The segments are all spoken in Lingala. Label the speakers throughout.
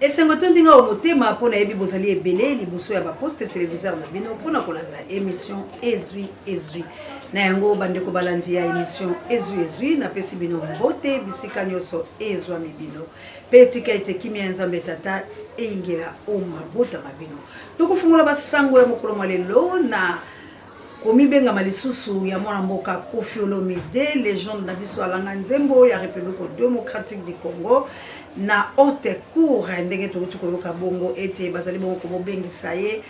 Speaker 1: Et c'est un ndinga au motema pour na yebi bozali ebele liboso ya ba poste téléviseur na bino pona kolanda émission ezui na yango bandeko balandi ya émission ezui na pesi bino mbote bisika nyoso ezwa mibino petika ete kimia nzambe tata eingela o mabota mabino tukufungula basango ya mokolo malelo na komibenga malisusu ya mwana mboka Koffi Olomide légende na biso alanga nzembo ya République démocratique du Congo na haute cour ndenge tokuti koyoka bongo ete bazali bongo kobengisa ye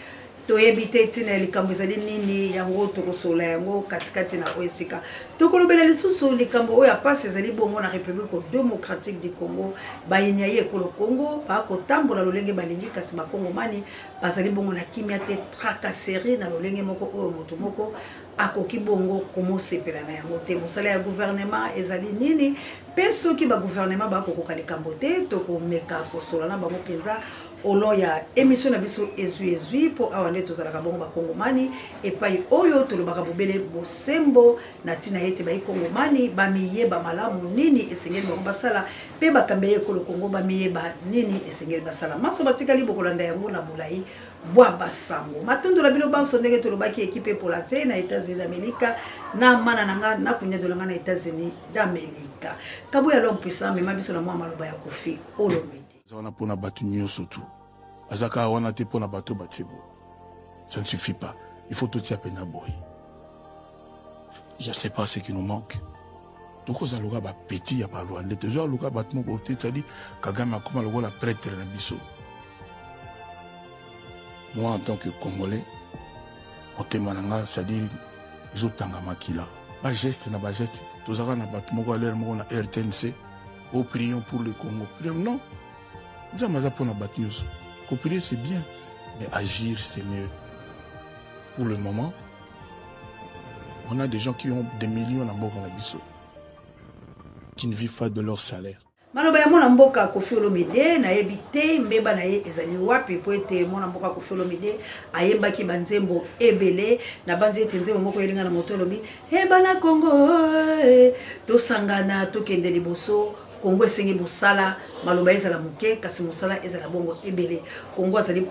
Speaker 1: toyebite tina likambo ezali nini yango tokosola yango katikati na oesika tokolobela lisusu likambo oyo apasi ezali bongo na République démocratique du Congo bayini ye ekolo Congo bakotambola lolenge balingi kasi bakongomani bazali bongo na kimia te tracasserie na lolenge moko oyo moto moko akoki bongo komosepela na yango te mosala ya gouvernement ezali nini pe soki ba gouvernement bakokoka likambo te tokomeka kosola na bango penza olo ya émission na biso ezui po awande tozalaka bongo bakongomani epai oyo tolobaka bobele bosembo na tina yete ba kongomani bamiyeba malamu nini esengeli bango basala pe bakambe ekolo Kongo bamiyeba nini esengeli basala maso batikali bokolanda yango na bulai bwa basango matondo la bino banso ndenge tolobaki équipe pour la te na États-Unis d'Amérique na mana nanga na kunya dolanga na États-Unis d'Amérique kabu ya l'homme puissant mais mabiso na mwa maloba ya Koffi Olomide
Speaker 2: wana pona batu nyoso tu azaka wana te pona batu bachebo ça ne suffit pas il faut tout y apena boy je sais pas ce qui nous manque donc aux aloga ba petit ya ba Rwanda te zo aloga bat mo côté tadi Kagame akoma logo la prêtre na biso. Moi en tant que Congolais on temananga c'est-à-dire ils ont tanga makila ba geste na ba geste tozaka na bat mo ko aller mo na RTNC au prions pour le Congo non Zamaza pour na bat news copier c'est bien mais agir c'est mieux pour le moment on a des gens qui ont des millions à mort à biso qui ne vivent pas de leur salaire.
Speaker 1: Maloba ya mwana mboka Koffi Olomide na yebite mbeba na ye ezali wapi po ete mwana mboka Koffi Olomide ayembaki banzembo ebele na banzi ete nzembo moko yelinga na moto Olomide bana Congo to sangana to kende liboso Congo esengi bosala maloba ezala muke kasi mosala ezala bongo ebele Congo azali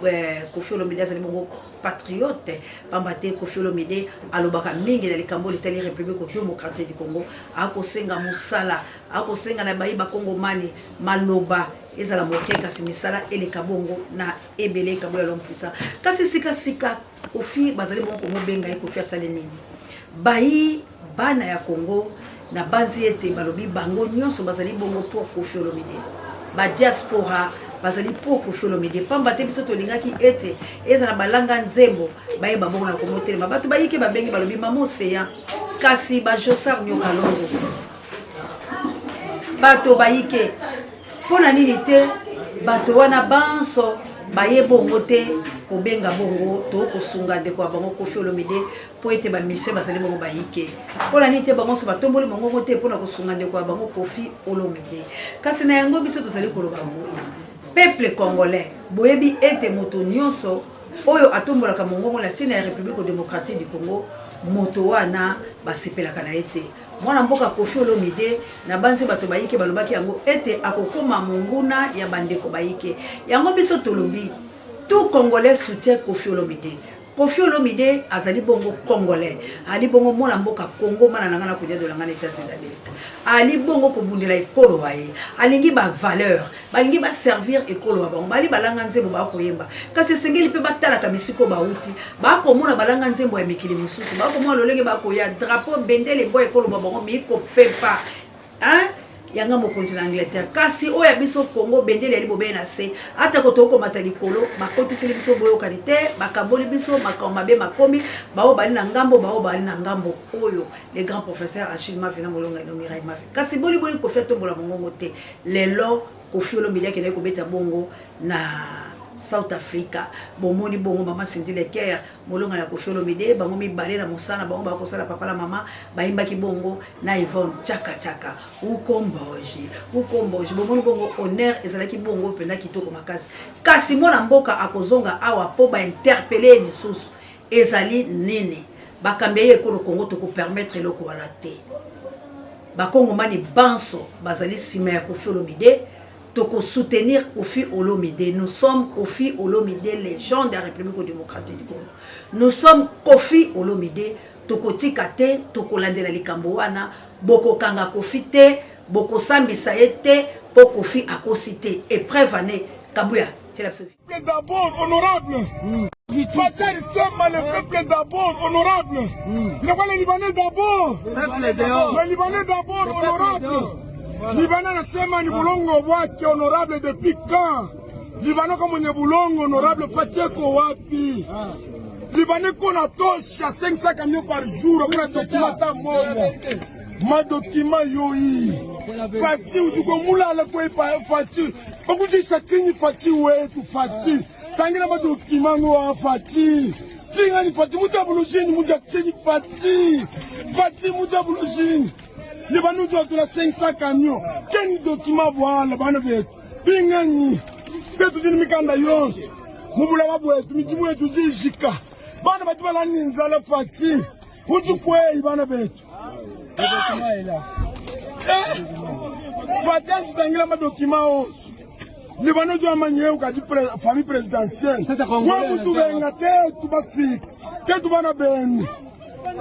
Speaker 1: Koffi Olomide azali bongo patriote pambate Koffi Olomide alobaka mingi na likambo litali République démocratique du Congo akosenga mosala akosenga na bayiba Congo mani maloba ezala muke kasi misala eleka bongo na ebele kabo ya l'homme puissant kasi sika Koffi bazali bongo komobenga ye Koffi asali nini bayi bana ya Congo na bazi ete balobi bango nyonso bazali bongo pour Koffi Olomide ba diaspora bazali pour Koffi Olomide pamba te biso tolingaki ete ezala balanga nzembo baye babongo na komotelema bato bayike babengi balobi mama oseya kasi ba Josar Nyokalongo bato bayike pona nini te bato wana banso baye bongo te kobenga bongo to kosunga ndeko bango Koffi Olomide po ete ba mission bazali bongo bayike pona nini te bango so batomboli mongo te pona kosunga ndeko bango Koffi Olomide kasi na yango biso tozali koloba boye peuple congolais boyebi ete moto nyonso oyo atombolaka mongo la tina ya République démocratique du Congo moto wana basepelaka na ete mwana mboka Koffi Olomide na banze bato bayike balobaki yango ete akokoma monguna ya bandeko bayike yango biso tolobi tout Congolais soutient Koffi Olomide. Koffi Olomide azali bongo Congolais ali bongo mwana mboka Congo mana nanga na kudia dolanga na États-Unis d'Amérique ali bongo kobundela ekolo waye alingi ba valeur balingi ba servir ekolo bango bali balanga nzembo ba koyemba kasi sengeli pe batala ka bisiko ba uti ba ko mona balanga nzembo ya mikili misusu ba ko mona lolenge ba ko ya drapeau bendele boy ekolo bango mi ko pepa hein yanga mokonzi na Angleterre kasi oya biso Congo bendele ali bobe na se ata ko toko matali kolo bakotiseli biso boyo kalite bakaboli biso makoma be makomi bao bali na ngambo oyo les grands professeurs Achille Mavina Molonga no Mirai Mavi kasi boli Koffi tombola mongongo te lelo Koffi Olomide ke na ko beta bongo na South Africa bomoni bongo mama Cindy Leker molonga na Koffi Olomide bango mibale na mosana bango bakosala papa la mama bayimbaki bongo na Yvonne chaka ukomboji bomoni bongo honneur ezalaki bongo penda kitoko makasi kasi mwana mboka akozonga awa po ba interpeller lisusu ezali nini bakambe ye ko Congo to ko permettre loko wala te bakongomani banso bazali sima ya Koffi Olomide toko soutenir Kofi Olomide. Nous sommes Kofi Olomide, légende de la République démocratique du Congo. Nous sommes Kofi Olomide, toko tikate, toko landela likambo wana, boko kanga Kofi te, boko sambisa ete, po Kofi akosite. Et prévané, Kabouya, c'est l'absolu.
Speaker 3: D'abord honorable. Fatir Sema, le peuple d'abord honorable. Il n'y a pas les Libanais d'abord. Les Libanais d'abord honorable. Libanais na Sema ni bulongo waki honorable depuis quand? Libanais comme on est bulongo honorable Fatir ko wapi? Libanais qu'on a tosha 500 camions par jour pour documenter momo. Ma document yoi. Fatir ou du gomoula la quoi Fatir. Beaucoup de chatini Fatir ouais tout Fatir. Tangira ma document wa Fatir. Tinga ni Fatir muta bulujini muta tseni Fatir. Fatir muta bulujini. Les banous doivent de la 500 camions. Quel document voir la banne bête? Bingani. Peut-être une mikanda yos. Mouboula mabouet, mitimou et tout dit jika. Banne bête la ninza la Fati. Où tu peux y banne bête? Fati, je t'engage ma document. Les banous doivent manier ou qu'a dit famille présidentielle. Moi, vous trouvez un tête, tout va fic. Qu'est-ce que tu vas ben?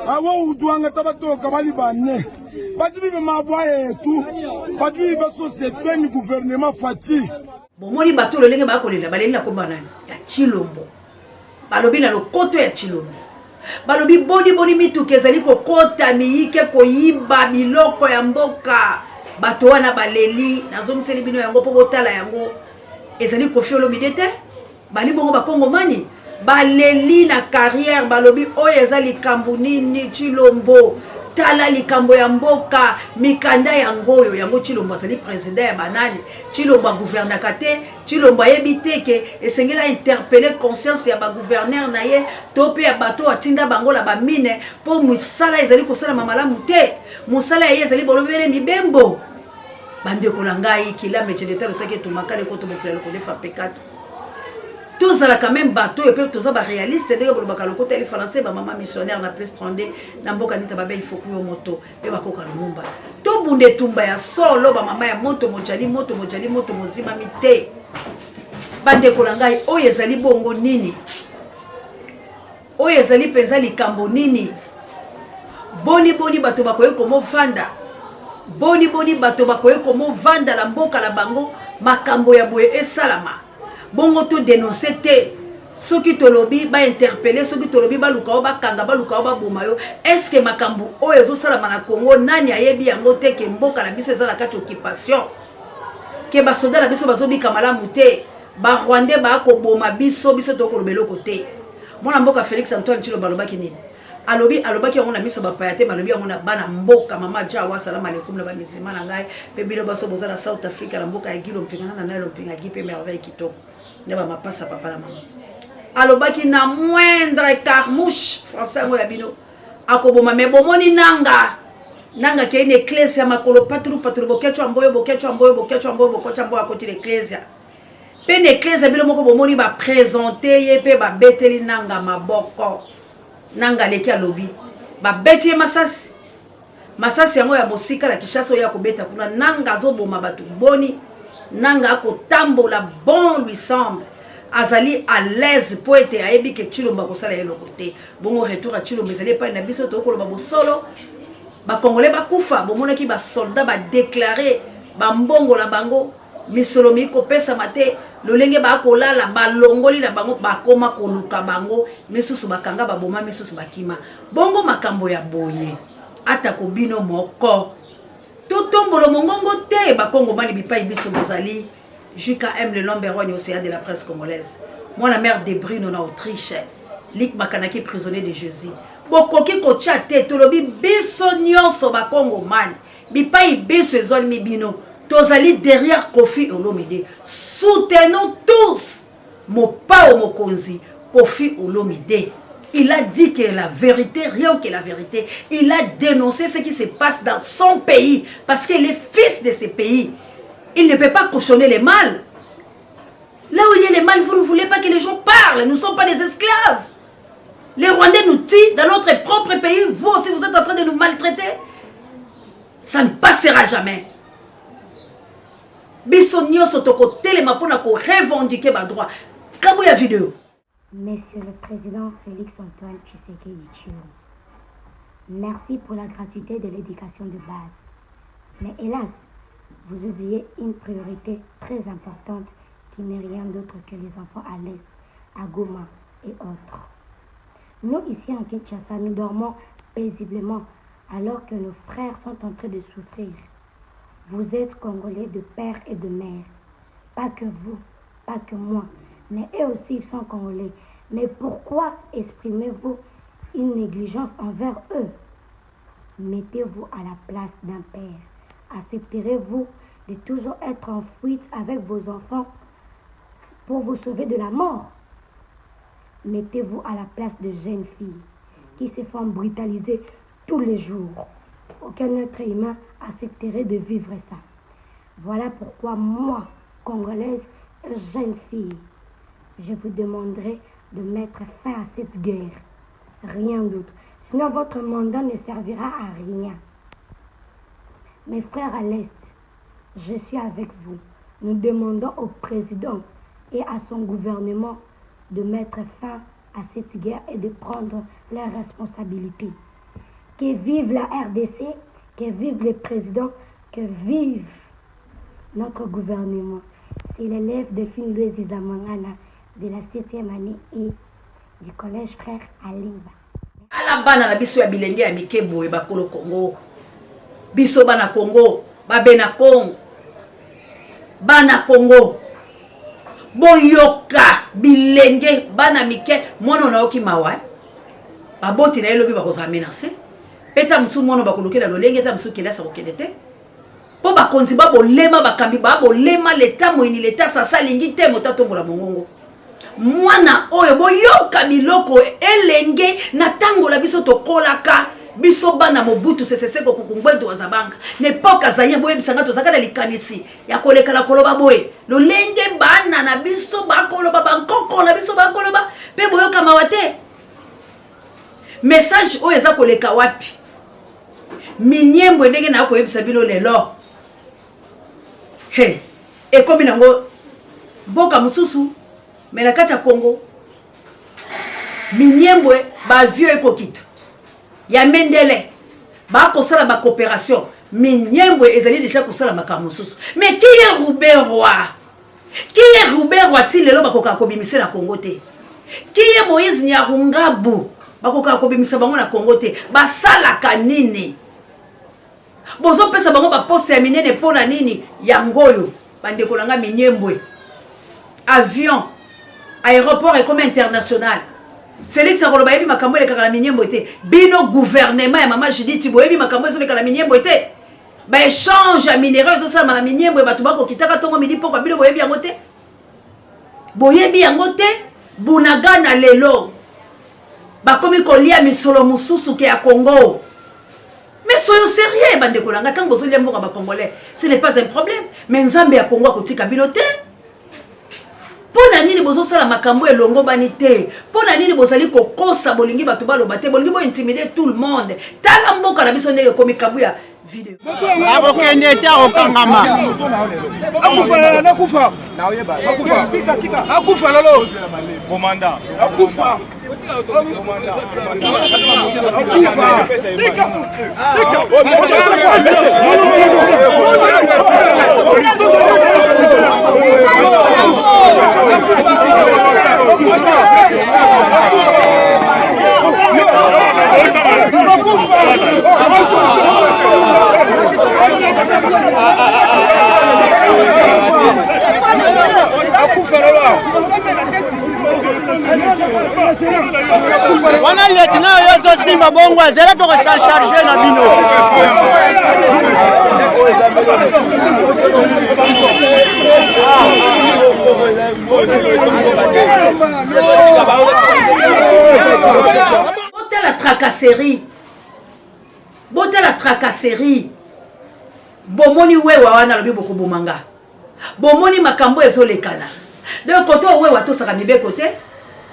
Speaker 3: Awo utuanga tabato kabali bane bati bibe mabwaye tu bati bibe société ni gouvernement Fati
Speaker 1: bomoni bato lolenge ba kolela balela ko banani ya Chilombo balobi na lokoto ya Chilombo balobi boni mitu kezali ko kota miyike ko yiba biloko ya mboka bato wana baleli nazomiseli bino yango po botala yango ezali Kofi Olomide te bali bongo ba Kongomani baleli na carrière balobi oyo eza likambo nini Chilombo tala likambo ya mboka mikanda yango oyo yango Chilombo azali président ya banani Chilombo gouvernaka te Chilombo ayebi ke esengela interpeller conscience ya ba gouverneur na ye to pe ya bato atinda bango la ba mine po musala ezali kosala mamalamu te musala ye ezali bolobele mibembo bande ko langai kila meteleta lotake tumakale ko to bokela ko defa pekato tous à la quand même bateau et puis tous à réaliste c'est dire que le côté français ba maman missionnaire na plus 32 na mboka nita ba belle faut kuyo moto pe ba koka lumumba to bunde tumba ya solo ba mama ya moto mojali mozima mite bande kolangai oyo ezali bongo nini oyo ezali penza likambo nini boni bato bakoye komo vanda boni bato bakoye komo vanda la mboka la bango makambo ya boye esalama bongo to dénoncer te soki tolobi ba interpeller soki tolobi ba lukao ba kanga ba lukao ba bomayo est-ce que makambo oyo zo sala na Congo nani ayebi yango te ke mboka na biso ezala kati occupation ke ba soda na biso bazobi kamala muté ba Rwandais ba ko boma biso to ko lobelo côté mona mboka Félix Antoine Tshilombo alobaki nini alobaki yango na miso ba payate malobi yango na bana mboka mama jawa salam alaikum na ba misima na ngai pe bino baso bozala South Africa na mboka ya Gilo mpingana na nayo mpinga gipe merveille kitoko neba mapasa papa la maman alobaki na moindre carmouche français ngo ya bino akoboma me bomoni nanga ke une ecclesia makolo patru bokecho amboyo akoti l'ecclesia pe une ecclesia bino moko bomoni ba présenter ye pe ba beteli nanga maboko nanga leki alobi ba beti masasi yango ya mosika la Kinshasa ya kobeta kuna nanga zoboma batu boni nanga ko tambola bon lui semble azali à l'aise pour être ayebi ke Chilombo ko sala yelo côté bongo retour à Chilombo ezali pas na biso to ko ba solo ba congolais ba kufa bomona ki ba soldat ba déclarer ba mbongo la bango misolomi ko pesa mate lolenge ba kolala ba longoli na bango ba koma ko luka bango misusu bakanga ba boma misusu bakima bongo makambo ya boye ata ko bino moko totombolo mongongo te ba Kongomani bipai biso bozali JKM le Lomberogne océan de la presse congolaise moi la mère de Brune en Autriche Lik Makanaki prisonnier de Jésus bokoki ko chate tolobi biso nyonso ba Kongomani bipai biso ezwali mibino tozali derrière Kofi Olomide soutenons tous Mopao Mokonzi Kofi Olomide. Il a dit que la vérité, rien que la vérité. Il a dénoncé ce qui se passe dans son pays. Parce qu'il est fils de ce pays. Il ne peut pas cautionner les mal. Là où il y a les mal, vous ne voulez pas que les gens parlent. Nous ne sommes pas des esclaves. Les Rwandais nous tuent dans notre propre pays. Vous aussi, vous êtes en train de nous maltraiter. Ça ne passera jamais. biso nyonso tokotelema mpona korevendiquer badroit. Kambo ya vidéo.
Speaker 4: Monsieur le Président Félix Antoine Tshisekedi Tshilombo, merci pour la gratuité de l'éducation de base. Mais hélas, vous oubliez une priorité très importante qui n'est rien d'autre que les enfants à l'Est, à Goma et autres. Nous, ici en Kinshasa, nous dormons paisiblement alors que nos frères sont en train de souffrir. Vous êtes Congolais de père et de mère. Pas que vous, pas que moi, mais eux aussi ils sont Congolais. Mais pourquoi exprimez-vous une négligence envers eux? Mettez-vous à la place d'un père. Accepterez-vous de toujours être en fuite avec vos enfants pour vous sauver de la mort? Mettez-vous à la place de jeunes filles qui se font brutaliser tous les jours. Aucun être humain accepterait de vivre ça. Voilà pourquoi moi, Congolaise, jeune fille, je vous demanderai de mettre fin à cette guerre. Rien d'autre. Sinon, votre mandat ne servira à rien. Mes frères à l'Est, je suis avec vous. Nous demandons au président et à son gouvernement de mettre fin à cette guerre et de prendre leurs responsabilités. Que vive la RDC, que vive le président, que vive notre gouvernement. C'est l'élève Delphine Louise Zamangana de la 7e année et du collège Frère Alimba.
Speaker 1: Ala bana na biso ya bilenge ya mike boye bakolo Congo. Biso bana Congo, babena Congo. Bana Congo. Boyoka bilenge bana mike mono na oki mawa. Baboti na elobi bakoza menacer. Peta msu mono bakoloke na lolenge ta msu kelasa kokelete. Po bakonzi babolema bakambi babolema leta moini leta sasa lingi te motato mbola mongongo. Mwana oyo boyoka biloko elenge na tango la biso tokolaka biso bana Mobutu Sese ko kukumbwedo wazabanga nepoka zaye boye bisanga tozaka na likanisi ya koleka la koloba boye lolenge bana na biso bakoloba bankoko na biso bakoloba pe boyoka mawate message oyo eza koleka wapi minyembo ndenge na koyebisa bino lelo he ekomi nango mboka mususu mena kati ya Congo minyembwe ba vieux ekokita ya mendele ba kosala ba coopération minyembwe ezali déjà kosala makambo mususu mais qui est Robert Roi ti lelo bakoka kobimisa na Congo te qui est Moïse Nyarungabu bakoka kobimisa bango na Congo te basala kanini bozo pesa bango ba poste ya minene pona nini ya ngoyo bandeko langa minyembwe avion aéroport et comme international Félix Akoloba yebi makambo le kala minyembo te bino gouvernement ya mama Judith boyebi makambo le kala minyembo te ba échange ya minéraux zo sala na minyembo batu bako kitaka tongo midi poko bino boyebi yango te bunaga na lelo bakomi kolia misolo mususu ke ya Congo. Mais soyons sérieux bande kolanga tango zo lia mboka ba congolais ce n'est pas un problème mais nzambe ya Congo akotika bino te. Pona nini bozo sala makambo elongo bani te pona nini bozali kokosa bolingi batu baloba te bolingi bo intimider tout le monde tala mboka na biso ndenge komi kabu ya video
Speaker 5: abokende ta okangama akufa lolo komanda akufa
Speaker 6: wana lieutenant yozo simba bongo azela to recharger na bino
Speaker 1: la tracasserie bomoni wewa wana lobi boko bomanga bomoni makambo ezolekana de koto wewa to saka mibeko te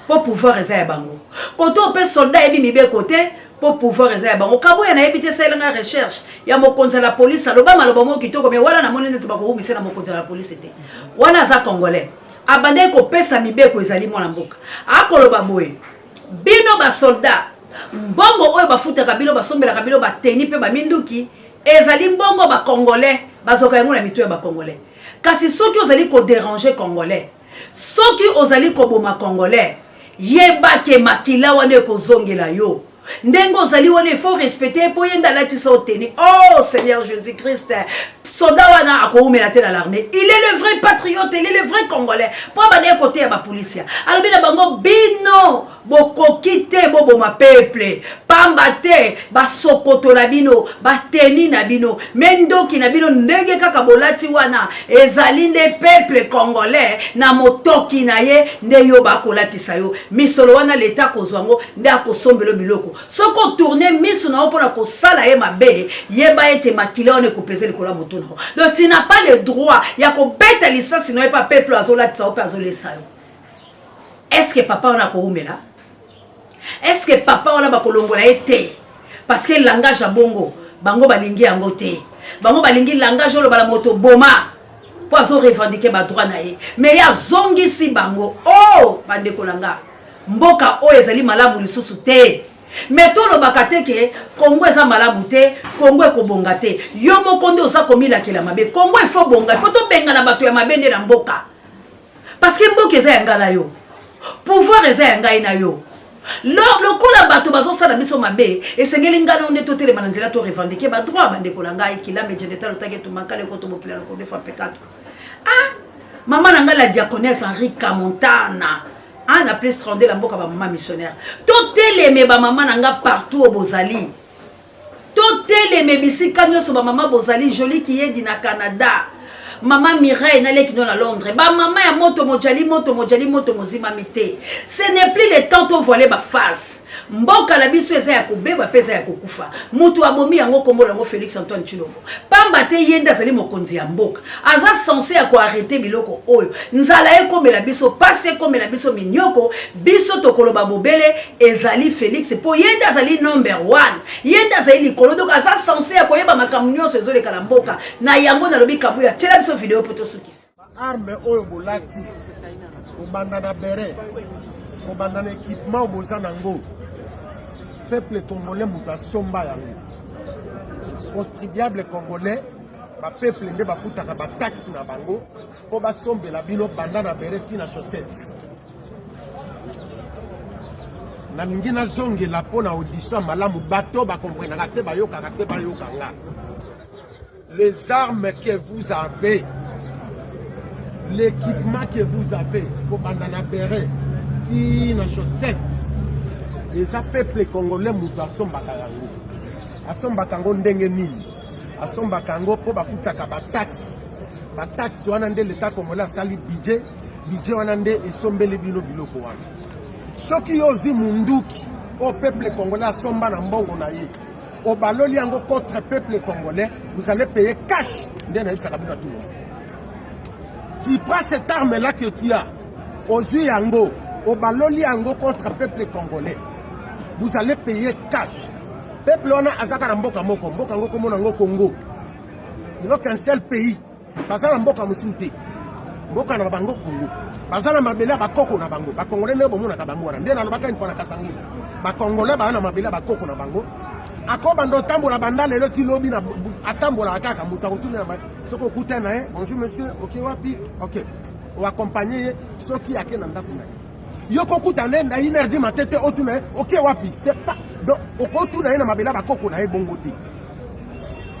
Speaker 1: pour pouvoir eza ya bango côté pe soldat ebi mibe côté pour pouvoir eza ya bango kabo ya na ebité ça la recherche ya mokonza la police aloba maloba mo kitoko mais wala na moni nete bako umise na mokonza la police te wana za congolais abande ko pesa mibe ko ezali mwana mboka akoloba boye bino ba soldat mbongo oyo bafutaka bino basombelaka bino bateni pe baminduki ezali mbongo ba congolais bazoka yango na mitu ya ba congolais kasi soki ozali ko déranger congolais soki ozali ko boma congolais yeba ke makila wane ko zongela yo ndengo ozali wane il faut respecter po yenda latisa oteni oh Seigneur Jésus-Christ soda wana akoumela te na l'armée il est le vrai patriote il est le vrai congolais po bane côté ya ba police alors bina bango bino bokoki te boboma peuple pamba te basokoto na bino bateni na bino mendoki na bino ndenge kaka bolati wana ezali nde peuple congolais na motoki na ye nde yo bakolatisa yo misolo wana leta kozwango nde akosombelo biloko soko tourner miso na opona ko sala ye mabe yeba ete makila one ko peser likola moto na donc tu n'as pas le droit ya ko beta licence no pas peuple azolatisa ope azolesa yo est-ce que papa on a ko umela est-ce que papa on a ba kolongola ete parce que langage a bongo bango balingi yango te bango balingi langage lo bala moto boma po azo revendiquer ba droit na ye mais ya zongi si bango oh bande kolanga mboka o ezali malamu lisusu te mais to lo bakate ke Congo eza malamu te Congo ekobonga te yo moko nde oza komila kela mabe Congo il faut bonga il faut to benga na bato ya mabende na mboka parce que mboka eza yangala yo pouvoir eza yangai na yo lokola bato bazosala biso mabe esengeli ngana onde totelema na nzela to revendiquer ba droit bande kolanga ikila mejeneta lotake to makale ko to bokila ko defa pekato ah maman na ngala diaconesse Henri Kamontana na plus 32 la mboka ba maman missionnaire toteleme ba maman nanga partout au bozali toteleme bisika nyoso ba maman bozali joli qui est na Canada maman Mireille na leki na Londres ba maman ya moto mojali moto mozima mité ce n'est plus le temps to voiler ba face mboka la biso eza ya kobeba pesa ya kokufa mutu abomi yango kombola ngo Félix Antoine Tshilombo pamba te yenda zali mokonzi ya mboka aza censé ya ko arrêter biloko oyo nzala ekomela biso passe ekomela biso minyoko biso tokoloba bobele ezali Félix po yenda zali number 1 yenda zali likolo donc aza censé ya koyeba makambo nyonso ezoleka na mboka na yango na lobi kabuya tshela biso video poto sukisi
Speaker 3: arme oyo bolati obanda na beret obanda na équipement oboza nango peuple congolais muta somba yango contribuable congolais ba peuple nde bafutaka ba taxe na bango po basombela bino banda na beret na chaussette na ningi na zongela po na audition malamu bato bakomprenaka te bayokaka te bayokanga les armes que vous avez l'équipement que vous avez po banda na beret ti na chaussette les peuple congolais mutu asombaka yango asombaka yango ndenge nini asombaka yango po bafutaka bataxe wana nde leta congolais asali budget wana nde esombeli bino biloko wana soki yo ozwi munduki o peuple congolais asomba na mbongo na ye obaloli yango contre peuple congolais vous allez payer cash nde nayebisaka bino tout le monde tu prends cette arme là que tu as ozwi yango obaloli yango contre peuple congolais vous allez payer cash. Peuple on a azaka na mboka moko ngo komona ngo Congo. Il n'y a qu'un seul pays. Bazala mboka musute. Mboka na bango Congo. Bazala mabela ba koko na bango. Ba Congolais ne bomona ka bango wana. Ndena lobaka une fois na kasangi. Ba Congolais ba na mabela ba koko na bango. Akoba ndo tambola banda lelo ti lobi na atambola akaka mutakutuna na soko kutana bonjour monsieur, OK wapi? OK. On va accompagner soki yake na ndako na. Yoko kutane na 1h du matin te otuna OK wapi c'est pas donc okotuna na mabela bakoko na bongo te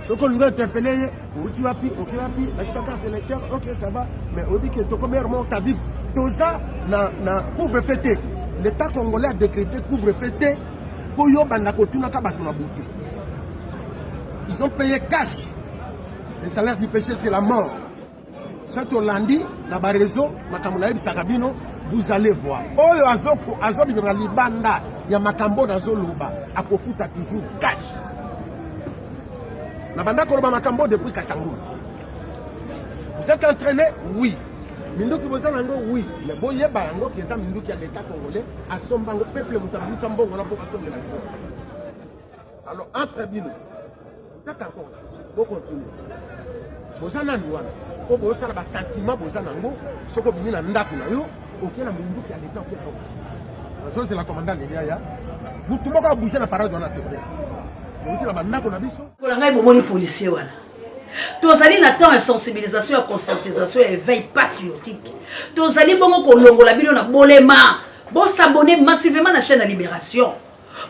Speaker 3: soko lunga interpeller uti wapi OK wapi la saka électeur OK ça va mais obi que to commerce ta dit toza na couvre-feu l'état congolais a décrété couvre-feu pour yo banda kotuna ka batu na butu ils ont payé cash le salaire du péché c'est la mort c'est Hollandi na ba réseau makamuna bisaka bino vous allez voir. Oyo azoko na libanda ya makambo na zoloba akofuta toujours cash. Na banda ko ba makambo depuis Kasangu. Vous êtes entraîné? Oui. Minduki Bozanango, oui, mais Boye Barango, qui est un Minduki à l'État congolais, à son bango, peuple Moutabi, Sambo, on a beaucoup de la vie. Alors, entre Bino, c'est encore, on continue. Bozanango, on peut faire un sentiment, Bozanango, ce qu'on vient à Ndakunayo, auquel la Minduki à l'État, ça c'est la commandante de Yaya. Vous tout le monde a bougé la parole dans la tête. Vous dites la Ndaku na biso.
Speaker 1: Pour la gagne, policier, voilà. Tozali na temps de sensibilisation et conscientisation et veille patriotique. Tozali bongo kolongo la bino na bolema. Bo s'abonner massivement à la chaîne de Libération.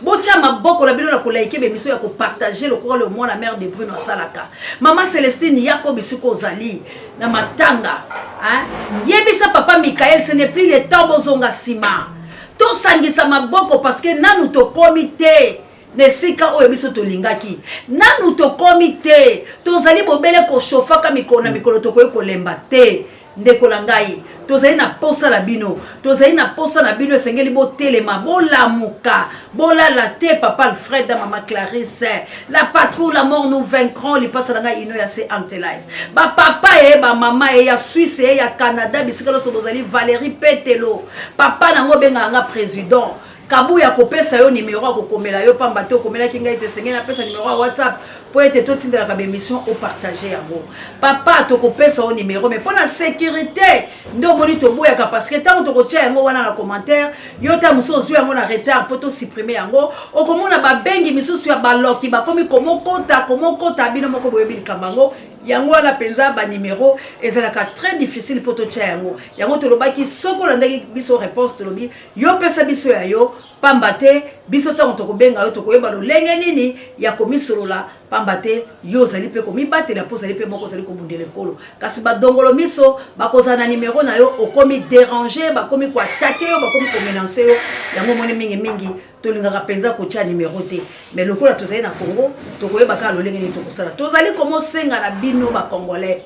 Speaker 1: Bo tia maboko la bino na ko liker be mission ya ko partager le courant le mois la mère de Bruno Salaka. Maman Célestine yako bisuko zali na matanga. Hein? Yebisa papa Michael, ce n'est plus le temps bozonga sima. To sangisa maboko parce que nanu to comité. Nesika oyo biso to lingaki nanu to komite tozali bobele ko shofa ka mikona mikolo to ko lemba te ndeko langai tozali na posa la bino esengeli bo telema bolamuka bolala te papa Alfred maman Clarisse la patrouille la mort nous vaincrons li passe langa ino ya se antelive ba papa e ba mama e ya Suisse e ya Canada bisika lo so bozali Valérie Petelo papa nango benga nga président Kabu ya kopesa yo numéro ya kokomela yo pamba te okomela kinga ite sengena pesa numéro ya WhatsApp po ete to tindela ka émission au partager yango papa to kopesa yo numéro mais pour la sécurité ndo moni to boya ka parce que tant to kotia yango wana na commentaire yo ta muso zwi yango na retard po to supprimer yango okomona ba bengi misusu ya baloki ba komi komokota bino moko boyebi likambango yango wana penza ba numéro ezalaka très difficile pour to tia yango to lobaki soko landaki biso réponse to lobi yo pesa biso ya yo pambate biso ta to kobenga yo to koyeba lo lenge nini ya komisolola pambate yo zali pe komi batela po zali pe moko zali ko bundele kolo kasi ba dongolo miso ba kozana numéro na yo okomi déranger ba komi ko attaquer yo ba komi ko menacer yo yango moni mingi to lingaka penza ko tia numéro te mais lokola to zali na Congo to koyeba ka lo lenge ni to kosala to zali komo senga na bino ba congolais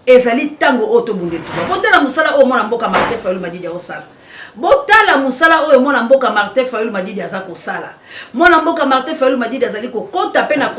Speaker 1: ezali tango oto bundele to botela musala o mona mboka Martin Fayulu Madidi ya osala botala musala oyo mona mboka Martin Fayulu Madidi aza kosala mona mboka Martin Fayulu Madidi azali ko kota pe na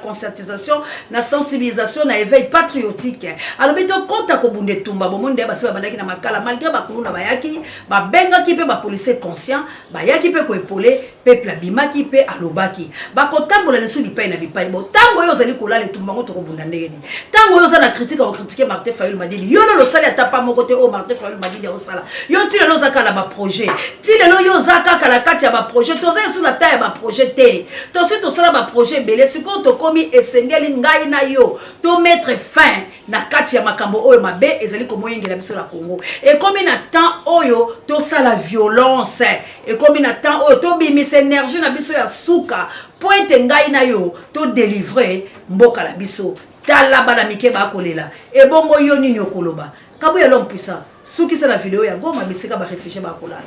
Speaker 1: conscientisation na sensibilisation na éveil patriotique alors bito kota ko bunde tumba bomonde ba seba bandaki na makala malgré ba kuluna bayaki ba benga ki pe ba policier conscient bayaki pe ko épauler peuple abimaki pe alobaki ba kotambola nesu lipai na bipai bo tango yo zali kolala tumba ngoto ko bunda ndenge tango yo za na critique o critiquer Martin Fayulu Madidi yo no lo sali atapa moko te o Martin Fayulu Madidi o sala yo tile lo zaka la ba projet tile lo yo zaka kala kati ya ba projet to za sur la taille ba projet te to suite to sala ba projet belé siko to komi esengeli ngai na yo to mettre fin na kati ya makambo oyo mabe ezali ko moyengela biso la Congo et comme na temps oyo to sala violence et comme na temps oyo to bimisa énergie na biso ya suka point ngai na yo to délivrer mboka la biso tala bana mike ba kolela et bongo yo nini okoloba kabuya l'homme puissant souki c'est la vidéo ya goma bisika ba réfléchir ba kolala.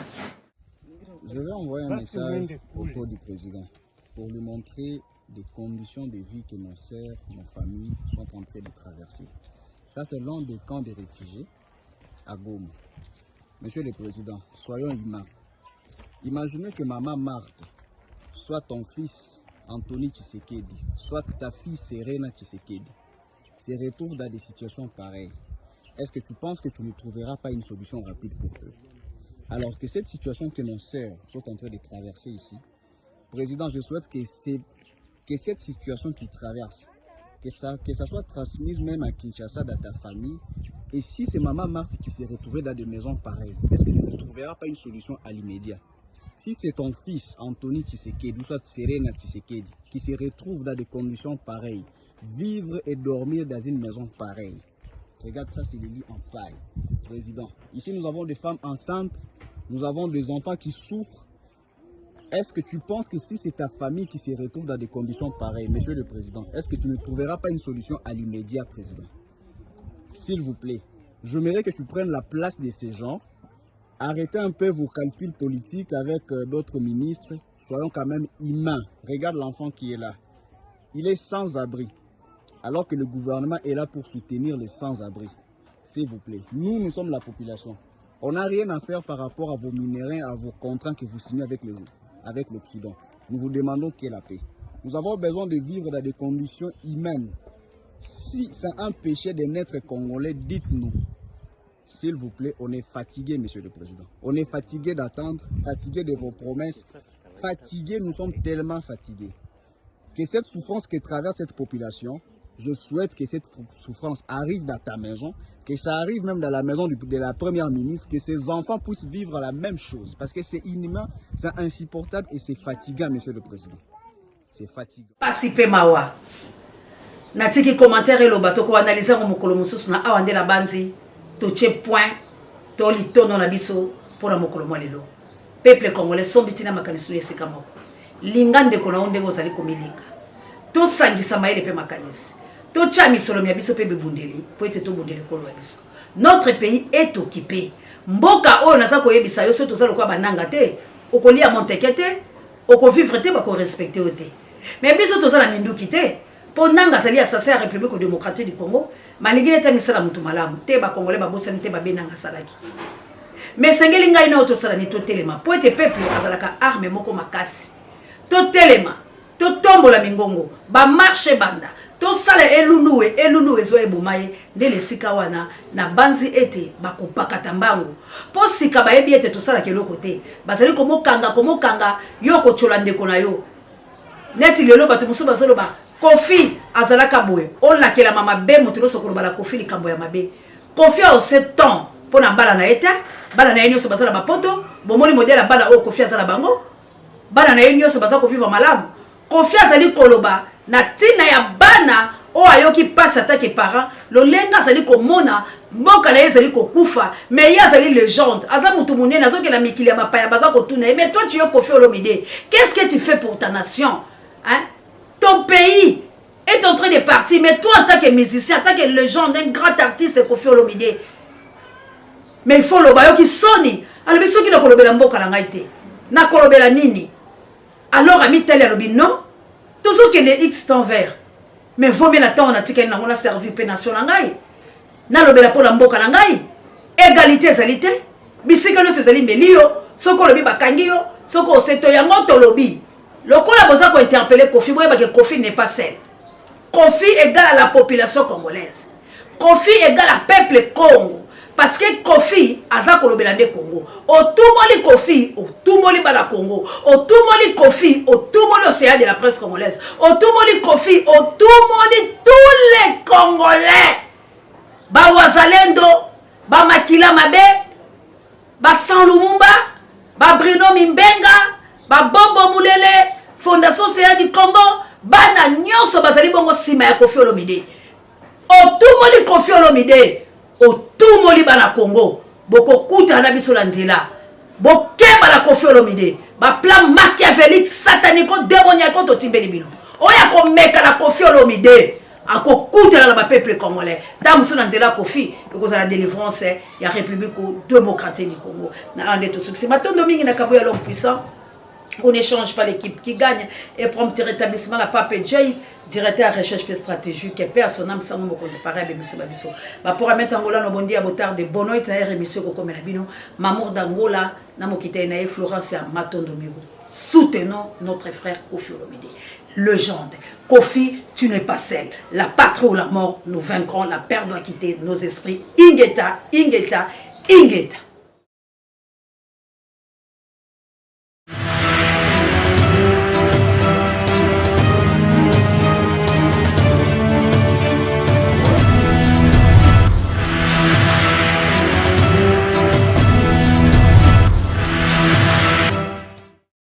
Speaker 7: Je vais envoyer un message au du président pour lui montrer les conditions de vie que nos sœurs, nos familles sont en train de traverser. Ça, c'est l'un des camps de réfugiés à Goma. Monsieur le Président, soyons humains. Imaginez que maman Marthe, soit ton fils Anthony Tshisekedi, soit ta fille Serena Tshisekedi, se retrouvent dans des situations pareilles. Est-ce que tu penses que tu ne trouveras pas une solution rapide pour eux? Alors que cette situation que nos sœurs sont en train de traverser ici, Président, je souhaite que cette situation qu'ils traversent, que ça soit transmise même à Kinshasa, dans ta famille. Et si c'est maman Marthe qui s'est retrouvée dans des maisons pareilles, est-ce que tu ne trouveras pas une solution à l'immédiat? Si c'est ton fils, Anthony Tshisekedi, ou soit Serena Tshisekedi, qui se retrouve dans des conditions pareilles, vivre et dormir dans une maison pareille, regarde ça, c'est les lits en paille. Président, ici nous avons des femmes enceintes, nous avons des enfants qui souffrent. Est-ce que tu penses que si c'est ta famille qui se retrouve dans des conditions pareilles, Monsieur le Président, est-ce que tu ne trouveras pas une solution à l'immédiat, Président? S'il vous plaît, j'aimerais que tu prennes la place de ces gens. Arrêtez un peu vos calculs politiques avec d'autres ministres. Soyons quand même humains. Regarde l'enfant qui est là. Il est sans abri. Alors que le gouvernement est là pour soutenir les sans-abri. S'il vous plaît, nous sommes la population. On n'a rien à faire par rapport à vos minéraux, à vos contrats que vous signez avec l'Occident. Nous vous demandons qu'il y ait la paix. Nous avons besoin de vivre dans des conditions humaines. Si c'est un péché de naître congolais, dites-nous. s'il vous plaît, on est fatigué, Monsieur le Président. On est fatigué d'attendre, fatigué de vos promesses. Fatigué, nous sommes tellement fatigués. Que cette souffrance que traverse cette population, je souhaite que cette souffrance arrive dans ta maison, que ça arrive même dans la maison de la première ministre, que ses enfants puissent vivre la même chose. Parce que c'est inhumain, c'est insupportable et c'est fatigant, Monsieur le Président. C'est fatigant.
Speaker 1: Pasipe mawa. Natiki commentaire et le bateau ko analyser mon mokolo mususu na awande la banzi to che point to litono na biso pour la mokolo molelo. Peuple congolais sombitina makanisu yesika moko. Lingande ko na onde ngozali ko milinga. To sangisa maele pe makanisi. To chami solomi biso pe bebundeli po ete to bundele kolo biso. Notre pays est occupé. Mboka o na sa ko yebisa yo so to sa lokwa bananga te, okolia montekete, oko vivre te ba ko respecter te. Mais biso to sa la minduki te. Pour nanga sali assassin à la République démocratique du Congo, malgré ta misala mutu malamu, te ba congolais ba bosani te ba benanga salaki. Mais sengeli ngai na auto sala ni to telema, po ete peuple azalaka arme moko makasi. To telema, to tombola mingongo, ba marche banda, to sala elulu ezo ebomaye, nde le sika wana na banzi ete ba kopakata mbango. Po sika ba ebi ete to sala keloko te, bazali komokanga yo ko cholande kona yo. Neti lelo batu musu bazolo ba Kofi azalaka boye on la mama be mutilo sokolo bala Kofi likambo ya mabe. Kofi a aussi temps pour na bala na eta bala na yenyo so basala bapoto bomoni modèle bala o Kofi azala bango bala na yenyo so basala Kofi va malamu. Kofi azali koloba na tina ya bana o ayoki passe attaque parents lo lenga azali komona mboka na ezali kokufa mais il azali légende aza mutu munene azoki la mikili ya mapaya baza kotuna mais toi tu es Kofi Olomide, qu'est-ce que tu fais pour ta nation hein? Ton pays est en train de partir, mais toi en tant que musicien, en tant que légende, un grand artiste Kofi Olomide, mais il faut le bayo qui sonne. Alors il faut qu'il y ait un mboka la ngaite, na kolobela nini. Alors ami tel ya lobi non, toujours que les X temps vert, mais vaut mieux l'attendre on a tiké na on a servi pe nation la ngai. Na lobela pour la mboka la ngai. Égalité égalité. Bisika no sezali melio, soko lobi bakangi yo, soko seto yango to lobi. Le coup besoin qu'on interpeller Kofi, que Kofi n'est pas seul. Kofi égale à la population congolaise. Kofi égale à peuple Congo. Parce que Kofi aza kolobelande Congo. O tout moli Kofi, o tout moli bala Congo. O tout moli Kofi, o tout moli océan de la presse congolaise. O tout moli Kofi, o tout moli tous les Congolais. Ba Wazalendo, ba Makila Mabe, ba San Lumumba, ba Bruno Mimbenga, ba Bobo Mulele, Fondation CA du Congo, bana nyonso bazali bongo sima ya Kofi Olomide. O tout moli Kofi Olomide, o tout moli bana Congo, boko kuta na biso la nzela. Bokemba la Kofi Olomide, ba plan machiavélique satanico démoniaque to timbeli bino. Oya ko meka la Kofi Olomide, ako kuta na ba peuple congolais. Ta musu na nzela Kofi, eko za la délivrance ya République démocratique du Congo. Na ande to succès. Matondo mingi na kaboya l'homme puissant. On n'échange pas l'équipe qui gagne et prompt rétablissement la Pape Jay, directeur à recherche stratégique et paix à son âme sans nous me pareil avec M. Babiso. Pour mettre Angola no bondi à botard de Bonoit et émission comme Melabino, Mamour d'Angola, Namokite Nae, Florence et Matondo Migo. Soutenons notre frère Kofi Olomide. Légende. Kofi, tu n'es pas seul. La patrie ou la mort, nous vaincrons. La peur doit quitter nos esprits. Ingeta, Ingeta, Ingeta.